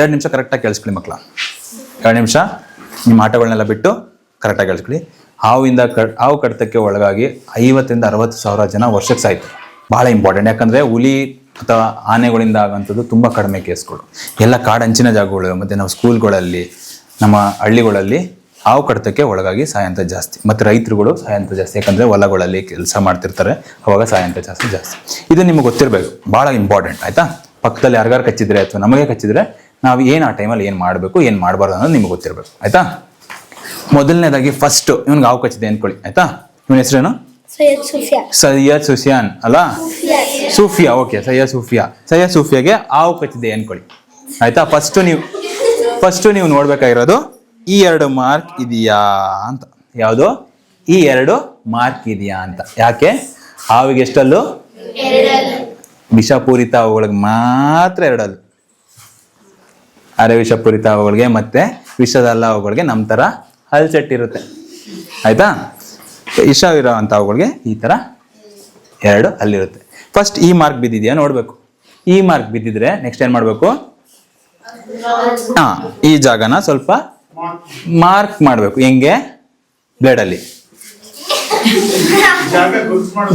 2 ನಿಮಿಷ ಕರೆಕ್ಟಾಗಿ ಕೇಳಿಸ್ಕೊಳ್ಳಿ ಮಕ್ಕಳ. 2 ನಿಮಿಷ ನಿಮ್ಮ ಆಟಗಳನ್ನೆಲ್ಲ ಬಿಟ್ಟು ಕರೆಕ್ಟಾಗಿ ಕೇಳಿಸ್ಕೊಳ್ಳಿ. ಹಾವು ಕಡಿತಕ್ಕೆ ಒಳಗಾಗಿ 50,000-60,000 ಜನ ವರ್ಷಕ್ಕೆ ಸಾಯ್ತು. ಭಾಳ ಇಂಪಾರ್ಟೆಂಟ್. ಯಾಕಂದರೆ ಹುಲಿ ಅಥವಾ ಆನೆಗಳಿಂದ ಆಗೋಂಥದ್ದು ತುಂಬ ಕಡಿಮೆ ಕೇಸ್ಗಳು. ಎಲ್ಲ ಕಾಡಂಚಿನ ಜಾಗಗಳು ಮತ್ತು ನಾವು ಸ್ಕೂಲ್ಗಳಲ್ಲಿ ನಮ್ಮ ಹಳ್ಳಿಗಳಲ್ಲಿ ಹಾವು ಕಡಿತಕ್ಕೆ ಒಳಗಾಗಿ ಸಾಯಂತ ಜಾಸ್ತಿ. ಮತ್ತು ರೈತರುಗಳು ಸಾಯಂತ ಜಾಸ್ತಿ. ಯಾಕಂದರೆ ಹೊಲಗಳಲ್ಲಿ ಕೆಲಸ ಮಾಡ್ತಿರ್ತಾರೆ, ಅವಾಗ ಸಾಯಂತ ಜಾಸ್ತಿ. ಇದು ನಿಮಗೆ ಗೊತ್ತಿರಬೇಕು, ಭಾಳ ಇಂಪಾರ್ಟೆಂಟ್. ಆಯಿತಾ? ಪಕ್ಕದಲ್ಲಿ ಯಾರಿಗಾರು ಕಚ್ಚಿದ್ರೆ ಅಥವಾ ನಮಗೆ ಕಚ್ಚಿದ್ರೆ ನಾವು ಏನು ಆ ಟೈಮಲ್ಲಿ ಏನು ಮಾಡಬೇಕು, ಏನು ಮಾಡಬಾರ್ದು ಅನ್ನೋದು ನಿಮಗೆ ಗೊತ್ತಿರಬೇಕು. ಆಯಿತಾ? ಮೊದಲನೇದಾಗಿ ಫಸ್ಟು ಇವ್ನಿಗೆ ಹಾವು ಕಚ್ಚಿದೆ ಅಂದ್ಕೊಳ್ಳಿ. ಆಯಿತಾ? ಇವನ ಹೆಸರೇನು? ಸೈಯದ್ ಸುಫಿಯಾನ್ ಅಲ್ಲ? ಸೂಫಿಯಾ. ಓಕೆ, ಸೈಯದ್ ಸೂಫಿಯಾಗೆ ಹಾವು ಕಚ್ಚಿದೆ ಅಂದ್ಕೊಳ್ಳಿ. ಆಯಿತಾ? ಫಸ್ಟು ನೀವು ನೋಡ್ಬೇಕಾಗಿರೋದು ಈ 2 ಮಾರ್ಕ್ ಇದೆಯಾ ಅಂತ. ಯಾವುದು? ಈ 2 ಮಾರ್ಕ್ ಇದೆಯಾ ಅಂತ. ಯಾಕೆ? ಹಾವಿಗೆ ಎಷ್ಟಲ್ಲು? ವಿಷಪೂರಿತ ಹಾವುಗಳಿಗೆ ಮಾತ್ರ 2 ಹಲ್ಲು. ಅರೆ ವಿಷಪೂರಿತ ಹಾವುಗಳಿಗೆ ಮತ್ತೆ ವಿಷದಲ್ಲ ಹಾವುಗಳಿಗೆ ನಮ್ಮ ಥರ ಹಲ್ ಸೆಟ್ ಇರುತ್ತೆ. ಆಯಿತಾ? ವಿಷ ಇರೋ ಅಂಥ ಹಾವುಗಳಿಗೆ ಈ ಥರ 2 ಹಲ್ಲಿರುತ್ತೆ. ಫಸ್ಟ್ ಈ ಮಾರ್ಕ್ ಬಿದ್ದಿದೆಯಾ ನೋಡಬೇಕು. ಈ ಮಾರ್ಕ್ ಬಿದ್ದಿದ್ರೆ ನೆಕ್ಸ್ಟ್ ಏನು ಮಾಡಬೇಕು? ಈ ಜಾಗನ ಸ್ವಲ್ಪ ಮಾರ್ಕ್ ಮಾಡಬೇಕು. ಹೆಂಗೆ? ಬ್ಲೇಡಲ್ಲಿ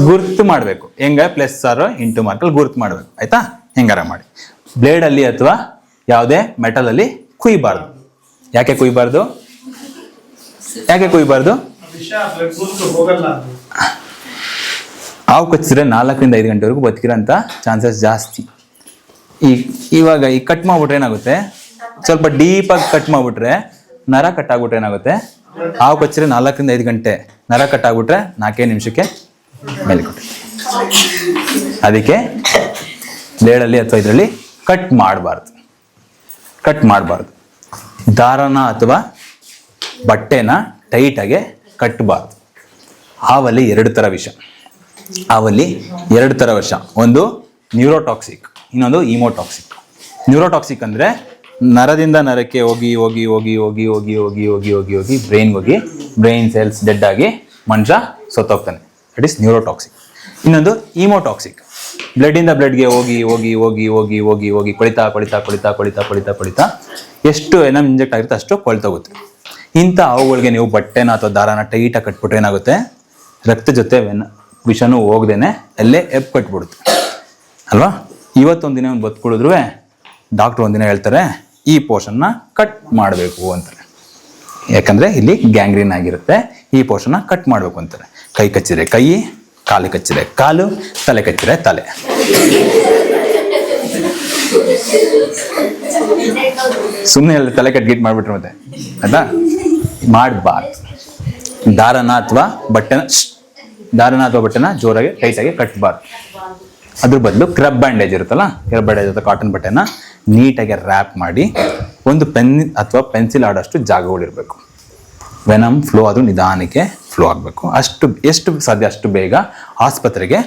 ಗುರ್ತು ಮಾಡಬೇಕು. ಹೆಂಗೆ? +ಇಂಟು ಮಾರ್ಕಲ್ಲಿ ಗುರ್ತು ಮಾಡಬೇಕು. ಆಯ್ತಾ? ಹೆಂಗಾರ ಮಾಡಿ ಬ್ಲೇಡಲ್ಲಿ ಅಥವಾ ಯಾವುದೇ ಮೆಟಲಲ್ಲಿ ಕುಯ್ಬಾರ್ದು. ಯಾಕೆ ಕುಯ್ಬಾರ್ದು? ಹಾವು ಕಚ್ಚಿದ್ರೆ 4ರಿಂದ 5 ಗಂಟೆವರೆಗೂ ಬದುಕಿರೋಂಥ ಚಾನ್ಸಸ್ ಜಾಸ್ತಿ. ಇವಾಗ ಈ ಕಟ್ ಮಾಡ್ಬಿಟ್ರೆ ಏನಾಗುತ್ತೆ? ಸ್ವಲ್ಪ ಡೀಪಾಗಿ ಕಟ್ ಮಾಡ್ಬಿಟ್ರೆ ನರ ಕಟ್ ಆಗ್ಬಿಟ್ರೆ ಏನಾಗುತ್ತೆ? ಹಾವು ಕಚ್ಚಿದ್ರೆ 4ರಿಂದ 5 ಗಂಟೆ, ನರ ಕಟ್ ಆಗ್ಬಿಟ್ರೆ 4 ನಿಮಿಷಕ್ಕೆ ಮೇಲೆ ಕೊಟ್ಟೆ. ಅದಕ್ಕೆ ಬ್ಲೇಡಲ್ಲಿ ಅಥವಾ ಇದರಲ್ಲಿ ಕಟ್ ಮಾಡಬಾರ್ದು. ದಾರನ ಅಥವಾ ಬಟ್ಟೆನ ಟೈಟಾಗೆ ಕಟ್ಟಬಾರ್ದು. ಹಾವಲ್ಲಿ 2 ಥರ ವಿಷ. ಒಂದು ನ್ಯೂರೋಟಾಕ್ಸಿಕ್, ಇನ್ನೊಂದು ಈಮೋಟಾಕ್ಸಿಕ್. ನ್ಯೂರೋಟಾಕ್ಸಿಕ್ ಅಂದರೆ ನರದಿಂದ ನರಕ್ಕೆ ಹೋಗಿ ಬ್ರೈನ್ಗೆ ಹೋಗಿ ಬ್ರೈನ್ ಸೆಲ್ಸ್ ಡೆಡ್ ಆಗಿ ಮನುಷ್ಯ ಸತ್ತೋಗ್ತಾನೆ. That is neurotoxic. ಇನ್ನೊಂದು ಈಮೋಟಾಕ್ಸಿಕ್, ಬ್ಲಡ್ಡಿಂದ ಬ್ಲಡ್ಗೆ ಹೋಗಿ ಕೊಳಿತಾ ಎಷ್ಟು ಏನೋ ಇಂಜೆಕ್ಟ್ ಆಗಿರುತ್ತೆ ಅಷ್ಟು ಕೊಳ್ತೋಗುತ್ತೆ. ಇಂಥ ಅವುಗಳಿಗೆ ನೀವು ಬಟ್ಟೆನ ಅಥವಾ ದಾರಾನ ಟೈಟಾಗಿ ಕಟ್ಬಿಟ್ರೆ ಏನಾಗುತ್ತೆ? ರಕ್ತ ಜೊತೆ ವಿಷನೂ ಹೋಗ್ದೇನೆ ಅಲ್ಲೇ ಕಟ್ಬಿಡುತ್ತೆ ಅಲ್ವಾ? ಇವತ್ತೊಂದು ದಿನ ಒಂದು ಬದುಕುಳಿದ್ರು ಡಾಕ್ಟ್ರು ಒಂದಿನ ಹೇಳ್ತಾರೆ ಈ ಪೋರ್ಷನ್ನ ಕಟ್ ಮಾಡಬೇಕು ಅಂತಾರೆ. ಯಾಕಂದರೆ ಇಲ್ಲಿ ಗ್ಯಾಂಗ್ರೀನ್ ಆಗಿರುತ್ತೆ, ಈ ಪೋರ್ಷನ್ನ ಕಟ್ ಮಾಡಬೇಕು ಅಂತಾರೆ. ಕೈ ಕಚ್ಚಿದ್ರೆ ಕೈ, ಕಾಲು ಕಚ್ಚಿದ್ರೆ ಕಾಲು, ತಲೆ ಕಚ್ಚಿದ್ರೆ ತಲೆ. ಸುಮ್ಮನೆ ಎಲ್ಲ ತಲೆ ಕಟ್ ಗಿಟ್ ಮಾಡಿಬಿಟ್ರೆ ಮತ್ತೆ ಆಯ್ತಾ? ಮಾಡಬಾರ್ದು. ದಾರನ ಅಥವಾ ಬಟ್ಟೆನ ಜೋರಾಗಿ ಟೈಟಾಗಿ ಕಟ್ಟಬಾರ್ದು. ಅದ್ರ ಬದಲು ಕ್ರಬ್ ಬ್ಯಾಂಡೇಜ್ ಇರುತ್ತಲ್ಲ, ಕ್ರಬ್ ಬ್ಯಾಂಡೇಜ್ ಅಥವಾ ಕಾಟನ್ ಬಟ್ಟೆನ ನೀಟಾಗಿ ರ್ಯಾಪ್ ಮಾಡಿ ಒಂದು ಪೆನ್ ಅಥವಾ ಪೆನ್ಸಿಲ್ ಆಡೋಷ್ಟು ಜಾಗಗಳಿರಬೇಕು. ವೆನಮ್ ಫ್ಲೋ ಆದರೂ ನಿಧಾನಕ್ಕೆ ಫ್ಲೋ ಆಗಬೇಕು. ಎಷ್ಟು ಸಾಧ್ಯ ಅಷ್ಟು ಬೇಗ ಆಸ್ಪತ್ರೆಗೆ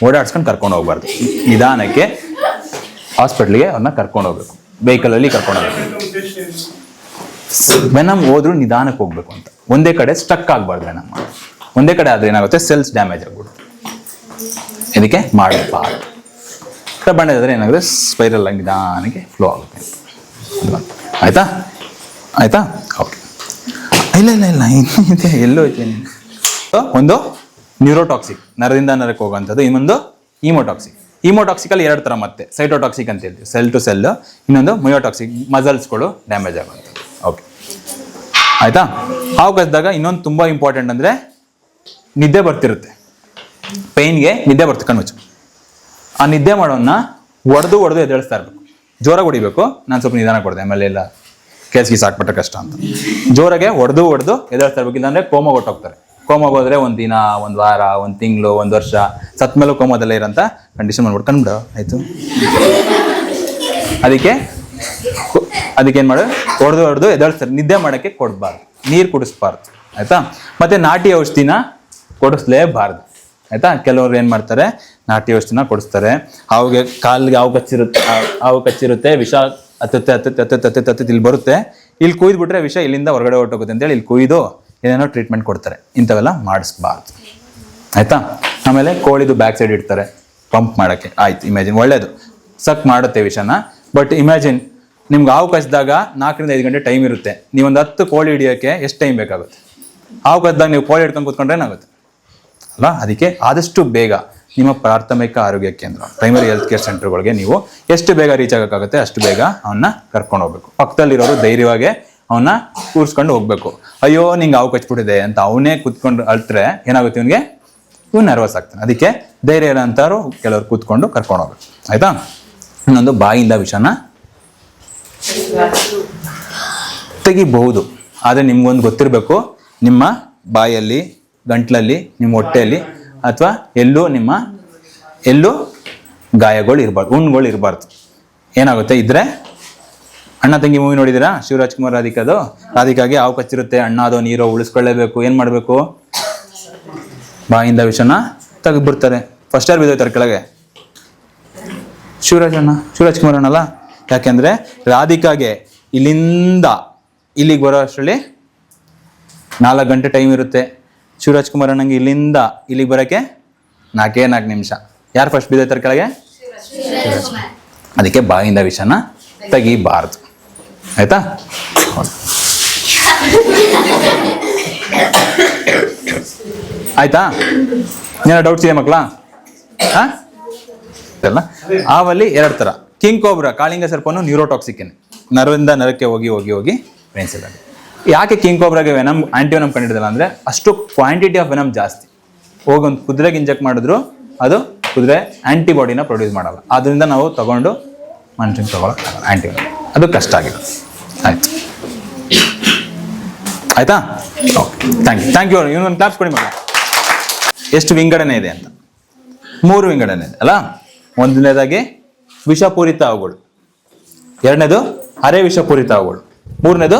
ಓಡಾಡ್ಸ್ಕೊಂಡು ಕರ್ಕೊಂಡು ಹೋಗ್ಬಾರ್ದು. ನಿಧಾನಕ್ಕೆ ಹಾಸ್ಪಿಟ್ಲಿಗೆ ಅವ್ರನ್ನ ಕರ್ಕೊಂಡು ಹೋಗ್ಬೇಕು, ವೆಹಿಕಲಲ್ಲಿ ಕರ್ಕೊಂಡು ಹೋಗ್ಬೇಕು. ವೆನಮ್ ಹೋದ್ರೂ ನಿಧಾನಕ್ಕೆ ಹೋಗ್ಬೇಕು ಅಂತ. ಒಂದೇ ಕಡೆ ಸ್ಟಕ್ ಆಗಬಾರ್ದು. ವೆನಮ್ ಒಂದೇ ಕಡೆ ಆದರೆ ಏನಾಗುತ್ತೆ? ಸೆಲ್ಸ್ ಡ್ಯಾಮೇಜ್ ಆಗ್ಬಿಡುತ್ತೆ. ಇದಕ್ಕೆ ಮಾಡಬಾರ್ದು. ಕ್ರಬ್ ಬ್ಯಾಂಡೇಜ್ ಆದರೆ ಏನಾಗುತ್ತೆ? ಸ್ಪೈರಲ್ ಆಗಿ ನಿಧಾನಕ್ಕೆ ಫ್ಲೋ ಆಗುತ್ತೆ. ಆಯ್ತಾ? ಓಕೆ. ಇಲ್ಲ ಎಲ್ಲೋ ಐತೆ. ಒಂದು ನ್ಯೂರೋಟಾಕ್ಸಿಕ್, ನರದಿಂದ ನರಕ್ಕೆ ಹೋಗುವಂಥದ್ದು. ಇನ್ನೊಂದು ಈಮೋಟಾಕ್ಸಿಕಲ್ಲಿ 2 ಥರ. ಮತ್ತೆ ಸೈಟೋಟಾಕ್ಸಿಕ್ ಅಂತ ಹೇಳ್ತೀವಿ, ಸೆಲ್ ಟು ಸೆಲ್. ಇನ್ನೊಂದು ಮಯೋಟಾಕ್ಸಿಕ್, ಮಸಲ್ಸ್ಗಳು ಡ್ಯಾಮೇಜ್ ಆಗುವಂಥದ್ದು. ಓಕೆ, ಆಯಿತಾ? ಹಾವು ಕಚ್ಚಿದಾಗ ಇನ್ನೊಂದು ತುಂಬ ಇಂಪಾರ್ಟೆಂಟ್ ಅಂದರೆ ನಿದ್ದೆ ಬರ್ತಿರುತ್ತೆ. ಪೈನ್ಗೆ ನಿದ್ದೆ ಬರ್ತದೆ, ಕಣ್ಮುಚ್ಚು. ಆ ನಿದ್ದೆ ಮಾಡೋನ್ನ ಹೊಡೆದು ಎದ್ದೇಳಿಸ್ತಾ ಇರಬೇಕು. ಜೋರಾಗಿ ಹೊಡಿಬೇಕು. ನಾನು ಸ್ವಲ್ಪ ನಿಧಾನ ಕೊಡಿದೆ, ಆಮೇಲೆ ಎಲ್ಲ ಕೇಸ್ಗೆ ಸಾಕ್ಬಿಟ್ರೆ ಕಷ್ಟ ಅಂತ. ಜೋರಾಗೆ ಹೊಡೆದು ಎದ್ದೇಳಿಸ್ತಾ ಇರ್ಬೇಕು. ಇಲ್ಲಾಂದರೆ ಕೋಮಾಗೆ ಹೊಟ್ಟೋಗ್ತಾರೆ. ಕೋಮಾಗೆ ಹೋದರೆ 1 ದಿನ, 1 ವಾರ, 1 ತಿಂಗಳು, 1 ವರ್ಷ ಸತ್ ಮೇಲೂ ಕೋಮಾದಲ್ಲೇ ಇರೋಂಥ ಕಂಡೀಷನ್ ಮಾಡ್ಬಿಟ್ಟು ಕಂಡುಬಿಡು. ಆಯಿತು? ಅದಕ್ಕೆ ಏನು ಮಾಡು? ಹೊಡೆದು ಎದ್ದೇಳಿಸ್ತಾರೆ. ನಿದ್ದೆ ಮಾಡೋಕ್ಕೆ ಕೊಡಬಾರ್ದು, ನೀರು ಕುಡಿಸ್ಬಾರ್ದು. ಆಯಿತಾ? ಮತ್ತು ನಾಟಿ ಔಷಧಿನ ಕೊಡಿಸ್ಲೇಬಾರ್ದು. ಆಯಿತಾ? ಕೆಲವರು ಏನು ಮಾಡ್ತಾರೆ? ನಾಟಿ ಔಷಧಿನ ಕೊಡಿಸ್ತಾರೆ. ಕಾಲಿಗೆ ಹಾವು ಕಚ್ಚಿರುತ್ತೆ, ವಿಷ ಹತ್ತುತ್ತೆ ಇಲ್ಲಿ ಬರುತ್ತೆ. ಇಲ್ಲಿ ಕುಯ್ದುಬಿಟ್ರೆ ವಿಷ ಇಲ್ಲಿಂದ ಹೊರಗಡೆ ಹೊರಟೋಗುತ್ತೆ ಅಂತೇಳಿ ಇಲ್ಲಿ ಕುಯ್ದು ಏನೇನೋ ಟ್ರೀಟ್ಮೆಂಟ್ ಕೊಡ್ತಾರೆ. ಇಂಥವೆಲ್ಲ ಮಾಡಿಸ್ಬಾರ್ದು. ಆಯಿತಾ? ಆಮೇಲೆ ಕೋಳಿದು ಬ್ಯಾಕ್ ಸೈಡ್ ಇಡ್ತಾರೆ ಪಂಪ್ ಮಾಡೋಕ್ಕೆ. ಆಯ್ತು, ಇಮ್ಯಾಜಿನ್, ಒಳ್ಳೇದು. ಸಕ್ ಮಾಡುತ್ತೆ ವಿಷನ. ಬಟ್ ಇಮ್ಯಾಜಿನ್ ನಿಮ್ಗೆ ಹಾವು ಕಚ್ಚಿದಾಗ 4 ರಿಂದ 5 ಗಂಟೆ ಟೈಮ್ ಇರುತ್ತೆ. ನೀವೊಂದು 10 ಕೋಳಿ ಹಿಡಿಯೋಕ್ಕೆ ಎಷ್ಟು ಟೈಮ್ ಬೇಕಾಗುತ್ತೆ? ಹಾವು ಕಚ್ಚಿದಾಗ ನೀವು ಕೋಳಿ ಹಿಡ್ಕೊಂಡು ಕೂತ್ಕೊಂಡ್ರೆ ಏನಾಗುತ್ತೆ ಅಲ್ಲ? ಅದಕ್ಕೆ ಆದಷ್ಟು ಬೇಗ ನಿಮ್ಮ ಪ್ರಾಥಮಿಕ ಆರೋಗ್ಯ ಕೇಂದ್ರ, ಪ್ರೈಮರಿ ಹೆಲ್ತ್ ಕೇರ್ ಸೆಂಟರ್ಗಳಿಗೆ ನೀವು ಎಷ್ಟು ಬೇಗ ರೀಚ್ ಆಗೋಕ್ಕಾಗುತ್ತೆ ಅಷ್ಟು ಬೇಗ ಅವನ್ನ ಕರ್ಕೊಂಡು ಹೋಗ್ಬೇಕು. ಪಕ್ಕದಲ್ಲಿರೋರು ಧೈರ್ಯವಾಗಿ ಅವನ್ನ ಕೂರಿಸ್ಕೊಂಡು ಹೋಗ್ಬೇಕು. ಅಯ್ಯೋ ನಿಂಗೆ ಹಾವು ಕಚ್ಬಿಟ್ಟಿದೆ ಅಂತ ಅವನೇ ಕೂತ್ಕೊಂಡು ಅಳ್ತ್ರೆ ಏನಾಗುತ್ತೆ, ಇವ್ನು ನರ್ವಸ್ ಆಗ್ತಾನೆ. ಅದಕ್ಕೆ ಧೈರ್ಯ ಇರೋಂಥವ್ರು ಕೆಲವರು ಕೂತ್ಕೊಂಡು ಕರ್ಕೊಂಡು ಹೋಗ್ಬೇಕು. ಆಯ್ತಾ? ಇನ್ನೊಂದು, ಬಾಯಿಂದ ವಿಷನ ತೆಗಿಬಹುದು, ಆದರೆ ನಿಮ್ಗೊಂದು ಗೊತ್ತಿರಬೇಕು, ನಿಮ್ಮ ಬಾಯಲ್ಲಿ, ಗಂಟ್ಲಲ್ಲಿ, ನಿಮ್ಮ ಹೊಟ್ಟೆಯಲ್ಲಿ ಅಥವಾ ಎಲ್ಲೂ ಗಾಯಗಳು ಇರಬಾರ್ದು, ಹುಣ್ಣುಗಳು ಇರಬಾರ್ದು. ಏನಾಗುತ್ತೆ ಇದ್ರೆ, ಅಣ್ಣ ತಂಗಿ ಮೂವಿ ನೋಡಿದ್ದೀರಾ? ಶಿವರಾಜ್ ಕುಮಾರ್ ರಾಧಿಕಾಗೆ ಹಾವು ಕಚ್ಚಿರುತ್ತೆ, ಅಣ್ಣ ಅದೋ ನೀರೋ ಉಳಿಸ್ಕೊಳ್ಳೇಬೇಕು. ಏನು ಮಾಡಬೇಕು? ಬಾಯಿಂದ ವಿಷನ ತೆಗೆದ್ಬಿಡ್ತಾರೆ. ಫಸ್ಟ್ ಯಾರು ಬಿದ್ದೋಯ್ತಾರೆ ಕೆಳಗೆ? ಶಿವರಾಜ್ ಕುಮಾರ್ ಅಣ್ಣಲ್ಲ. ಯಾಕೆಂದ್ರೆ ರಾಧಿಕಾಗೆ ಇಲ್ಲಿಂದ ಇಲ್ಲಿಗೆ ಬರೋ ಅಷ್ಟರಲ್ಲಿ 4 ಗಂಟೆ ಟೈಮ್ ಇರುತ್ತೆ. ಶಿವರಾಜ್ ಕುಮಾರ್ ಅಣ್ಣಂಗೆ ಇಲ್ಲಿಂದ ಇಲ್ಲಿಗೆ ಬರೋಕ್ಕೆ 4 ನಿಮಿಷ. ಯಾರು ಫಸ್ಟ್ ಬಿದ್ದೋಯ್ತಾರೆ ಕೆಳಗೆ? ಅದಕ್ಕೆ ಬಾಯಿಂದ ವಿಷನ ತೆಗಿಬಾರ್ದು. ಆಯ್ತಾ? ಆಯ್ತಾ? ಏನೋ ಡೌಟ್ಸ್ ಇದೆ ಮಕ್ಕಳ? ಅಲ್ಲ, ಆವಲ್ಲಿ 2 ಥರ. ಕಿಂಗ್ ಕೋಬ್ರಾ, ಕಾಳಿಂಗ ಸರ್ಪನು ನ್ಯೂರೋಟಾಕ್ಸಿಕ್, ನರದಿಂದ ನರಕ್ಕೆ ಹೋಗಿ ಬ್ರೈನ್ಸ್ ಇಲ್ಲ. ಯಾಕೆ ಕಿಂಗ್ ಕೋಬ್ರಾಗೆ ವೆನಮ್ ಆಂಟಿವೆನಮ್ ಕಂಡಿಡಿದಲ್ಲ ಅಂದರೆ, ಅಷ್ಟು ಕ್ವಾಂಟಿಟಿ ಆಫ್ ವೆನಮ್ ಜಾಸ್ತಿ. ಹೋಗಿ ಒಂದು ಕುದುರೆಗೆ ಇಂಜೆಕ್ಟ್ ಮಾಡಿದ್ರು ಅದು ಕುದುರೆ ಆಂಟಿಬಾಡಿನ ಪ್ರೊಡ್ಯೂಸ್ ಮಾಡಲ್ಲ. ಅದರಿಂದ ನಾವು ತಗೊಂಡು ಮನುಷ್ಯನ ತಗೊಳ್ಳೋಕೆ ಆಂಟಿವೆನಮ್, ಅದು ಕಷ್ಟ ಆಗಿದೆ. ಆಯ್ತು, ಆಯ್ತಾ? Okay, thank you. ಇನ್ನೊಂದು ಕ್ಲಾಪ್ಸ್ ಕೊಡಿ ಮಗ. ಎಷ್ಟು ವಿಂಗಡಣೆ ಇದೆ ಅಂತ? 3 ವಿಂಗಡಣೆ ಇದೆ ಅಲ್ಲ. ಒಂದನೇದಾಗಿ ವಿಷಪೂರಿತ ಹಾವುಗಳು, 2ನೇದು ಅರೆ ವಿಷಪೂರಿತ ಹಾವುಗಳು, 3ನೇದು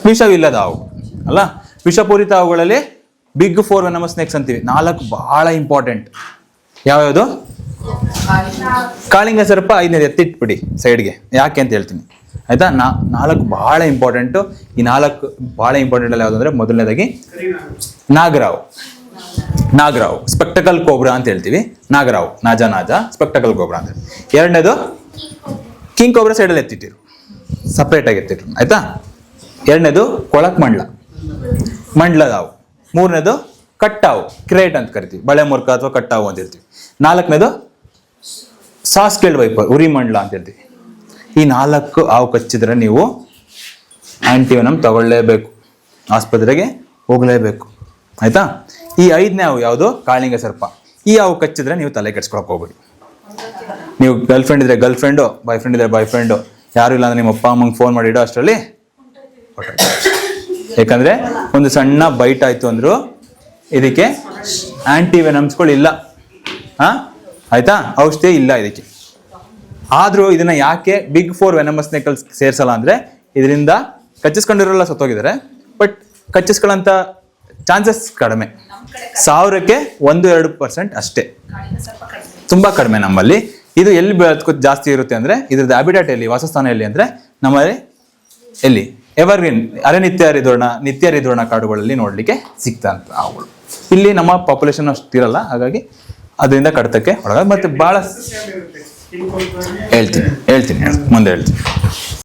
ವಿಷವಿಲ್ಲದ ಹಾವು ಅಲ್ಲ. ವಿಷಪೂರಿತ ಹಾವುಗಳಲ್ಲಿ ಬಿಗ್ 4 ವೆನಮಸ್ ಸ್ನೇಕ್ಸ್ ಅಂತೀವಿ. 4 ಬಹಳ ಇಂಪಾರ್ಟೆಂಟ್. ಯಾವ್ಯಾವುದು? ಕಾಳಿಂಗ ಸರ್ಪ 5ನೇದು ಎತ್ತಿಟ್ಬಿಡಿ ಸೈಡ್ಗೆ, ಯಾಕೆ ಅಂತ ಹೇಳ್ತೀನಿ. ಆಯ್ತಾ? 4 ಬಹಳ ಇಂಪಾರ್ಟೆಂಟು. ಈ 4 ಬಹಳ ಇಂಪಾರ್ಟೆಂಟ್ ಅಲ್ಲಿ ಯಾವುದು ಅಂದರೆ, ಮೊದಲನೇದಾಗಿ ನಾಗರಾವು ಸ್ಪೆಕ್ಟಕಲ್ ಕೋಬ್ರಾ ಅಂತ ಹೇಳ್ತೀವಿ. ನಾಗರಾವು, ನಾಜ ಸ್ಪೆಕ್ಟಕಲ್ ಕೋಬ್ರಾ ಅಂತ. 2ನೇದು ಕಿಂಗ್ ಕೋಬ್ರಾ ಸೈಡಲ್ಲಿ ಎತ್ತಿಟ್ಟಿರು, ಸಪ್ರೇಟ್ ಆಗಿ ಎತ್ತಿಟ್ರು. ಆಯ್ತಾ? 2ನೇದು ಕೊಳಕ್ ಮಂಡ್ಲದ ಹಾವು. 3ನೇದು ಕಟ್ಟಾವು, ಕ್ರೇಟ್ ಅಂತ ಕರಿತೀವಿ, ಬಳೆ ಮುರ್ಕ ಅಥವಾ ಕಟ್ಟಾವು ಅಂತ ಹೇಳ್ತೀವಿ. 4ನೇದು ಸಾಸ್ಕೇಲ್ಡ್ ವೈಪರ್, ಉರಿ ಮಂಡ್ಲ ಅಂತ ಹೇಳ್ತೀವಿ. ಈ 4 ಹಾವು ಕಚ್ಚಿದ್ರೆ ನೀವು ಆಂಟಿವೆನಮ್ ತಗೊಳ್ಳೇಬೇಕು, ಆಸ್ಪತ್ರೆಗೆ ಹೋಗಲೇಬೇಕು. ಆಯ್ತಾ? ಈ 5ನೇ ಹಾವು ಯಾವುದು? ಕಾಳಿಂಗ ಸರ್ಪ. ಈ ಹಾವು ಕಚ್ಚಿದ್ರೆ ನೀವು ತಲೆ ಕೆಡ್ಸ್ಕೊಳಕ್ ಹೋಗ್ಬೇಡಿ. ನೀವು ಗರ್ಲ್ ಫ್ರೆಂಡ್ ಇದ್ರೆ ಗರ್ಲ್ ಫ್ರೆಂಡು, ಬಾಯ್ ಫ್ರೆಂಡ್ ಇದ್ರೆ ಬಾಯ್ ಫ್ರೆಂಡು, ಯಾರು ಇಲ್ಲ ಅಂದ್ರೆ ನಿಮ್ಮ ಅಪ್ಪ ಅಮ್ಮಂಗೆ ಫೋನ್ ಮಾಡಿಡೋ ಅಷ್ಟರಲ್ಲಿ. ಯಾಕಂದ್ರೆ ಒಂದು ಸಣ್ಣ ಬೈಟ್ ಆಯ್ತು ಅಂದ್ರು ಇದಕ್ಕೆ ಆಂಟಿವೆನಮ್ಸ್ಗಳು ಇಲ್ಲ. ಆಯ್ತಾ? ಔಷಧಿ ಇಲ್ಲ ಇದಕ್ಕೆ. ಆದ್ರೂ ಇದನ್ನ ಯಾಕೆ ಬಿಗ್ 4 ವೆನಮಸ್ ಸ್ನೇಕಲ್ ಸೇರ್ಸಲ್ಲ ಅಂದ್ರೆ, ಇದರಿಂದ ಕಚ್ಚಿಸ್ಕೊಂಡಿರೋಲ್ಲ ಸತ್ತೋಗಿದ್ದಾರೆ, ಬಟ್ ಕಚ್ಚಿಸ್ಕೊಳ್ಳೋಂಥ ಚಾನ್ಸಸ್ ಕಡಿಮೆ. 1000ಕ್ಕೆ 1-2% ಅಷ್ಟೇ, ತುಂಬಾ ಕಡಿಮೆ ನಮ್ಮಲ್ಲಿ. ಇದು ಎಲ್ಲಿ ಜಾಸ್ತಿ ಇರುತ್ತೆ ಅಂದ್ರೆ, ಇದ್ರದ್ದು ಹ್ಯಾಬಿಟಾಟ್ ಎಲ್ಲಿ, ವಾಸಸ್ಥಾನ ಎಲ್ಲಿ ಅಂದ್ರೆ ನಮ್ಮಲ್ಲಿ ಎಲ್ಲಿ ಎವರ್ಗ್ರೀನ್ ನಿತ್ಯ ಹರಿದ್ವರ್ಣ ಕಾಡುಗಳಲ್ಲಿ ನೋಡ್ಲಿಕ್ಕೆ ಸಿಗ್ತಂತ ಅವುಗಳು. ಇಲ್ಲಿ ನಮ್ಮ ಪಾಪ್ಯುಲೇಷನ್ ಅಷ್ಟು ಇರಲ್ಲ, ಹಾಗಾಗಿ ಅದರಿಂದ ಕಡಿತಕ್ಕೆ ಒಳಗ. ಮತ್ತೆ ಬಹಳ ಹೇಳ್ತೀನಿ ಮುಂದೆ ಹೇಳ್ತೀನಿ.